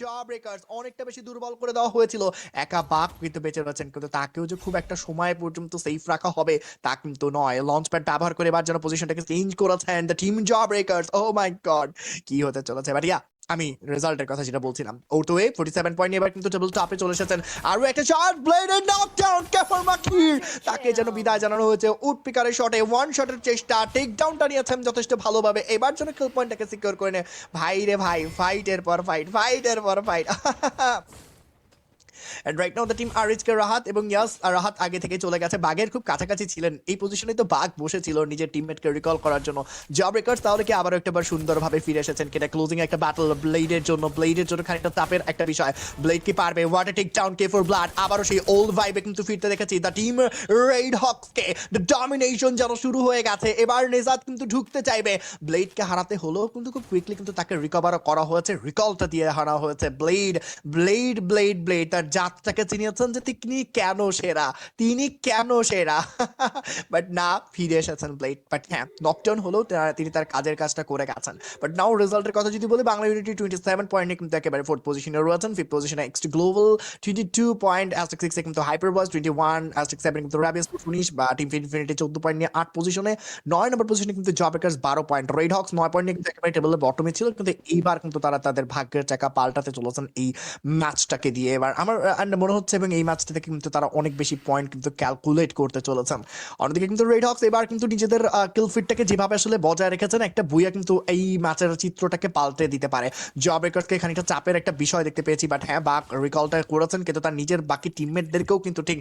জবরেকার্স অনেকটা বেশি দুর্বল করে দেওয়া হয়েছিল। একা বাক কিন্তু বেঁচে রয়েছেন, কিন্তু তাকেও যে খুব একটা সময় পর্যন্ত সেফ রাখা হবে তা কিন্তু নয়। লঞ্চ প্যাড ব্যবহার করে এবার যেন পজিশনটাকে চেঞ্জ করেছেন the team Jawbreakers. Oh my god, কি হতে চলেছে বাট ইয়া, আমি রেজাল্টের কথা যেটা বলছিলাম, ওরতোয়ে 47 পয়েন্ট নিয়ে এবার কিন্তু টেবিল টপে চলে এসেছেন। আরো একটা শট, ব্লেডের নকডাউন কেফর মাকির, তাকে যেন বিদায় জানানো হয়েছে উড পিকারের শটে। ওয়ান শটের চেষ্টা, টেক ডাউনটা নিয়েছেন যথেষ্ট ভালোভাবে, এবার যেন কিল পয়েন্টটাকে সিকিউর করে নেয়। ভাই রে ভাই, ফাইটের পর ফাইট, ফাইটের পর fight. And right now the team আর এইচকে রাহাত, এবং ইয়াস রাহাত আগে থেকে চলে গেছে, বাগের খুব কাছাকাছি ছিলেন। এই পজিশনে তো বাগ বসেছিল নিজের টিমমেটকে রিকল করার জন্য। জব রেকার্স তাহলে কি আবারও একটাবার সুন্দরভাবে ফিরে এসেছেন কিনা ক্লোজিং একটা ব্যাটল ব্লেডের জন্য। ব্লেডের জন্য খানিকটা চাপের একটা বিষয়, ব্লেড কি পারবে? ওয়াটার টেক ডাউন কে ফর ব্লাড, আবারও সেই ওল্ড ভাইবে কিন্তু ফিরতে দেখেছি দ্য টিম রেড হকসকে। দ্য ডমিনেশন যেন শুরু হয়ে গেছে, এবার নেজাত কিন্তু ঢুকতে চাইবে। ব্লেডকে হারাতে হলেও কিন্তু খুব কুইকলি কিন্তু তাকে রিকভারও করা হয়েছে, রিকলটা দিয়ে হারা হয়েছে। ব্লেড ব্লেড ব্লেড ব্লেড তার জাতটাকে চিনিয়েছেন যে তিনি কেন সেরা, তিনি কেন সেরা। বাট না, ফিরে এসেছেন ব্লেড। বাট হ্যাঁ, নকডাউন হলেও তিনি তার কাজের কাজটা করে গেছেন। বাট নাও রেজাল্টের কথা যদি বলি, বাংলা ইউনিটি 27 পয়েন্টে কিন্তু একেবারে ফোর্থ পজিশনে রয়েছেন। ফিফথ পজিশনে এক্সটি গ্লোবাল 22 পয়েন্ট, অ্যাস্টেক 6 কিন্তু হাইপারবস 21, অ্যাস্টেক 7 কিন্তু রাবিয়াস 19, বা টিম ইনফিনিটি 14 পয়েন্ট নিয়ে 8 পজিশনে। 9 নম্বর পজিশনে কিন্তু জবরেকার্স 12 পয়েন্ট, রেড হক্স 9 পয়েন্ট নিয়ে কিন্তু একেবারে টেবিলের বটমে ছিল, কিন্তু এইবার কিন্তু তারা তাদের ভাগ্যের চাকা পাল্টাতে চলেছেন এই ম্যাচটাকে দিয়ে। এবার আমার মনে হচ্ছে, এবং এই ম্যাচটা থেকে কিন্তু তারা অনেক বেশি পয়েন্ট কিন্তু ক্যালকুলেট করতে চলেছেন। অন্যদিকে কিন্তু রেড হক্স এবার কিন্তু নিজেদের কিল ফিটটাকে যেভাবে আসলে বজায় রেখেছেন, একটা বুয়া কিন্তু এই ম্যাচের চিত্রটাকে পাল্টে দিতে পারে। জব রেকার্সকে খানিকটা চাপের একটা বিষয় দেখতে পেয়েছি, বাট হ্যাঁ, বাক রিকলটা করেছেন, কিন্তু তার নিজের বাকি টিমমেটদেরকেও কিন্তু ঠিক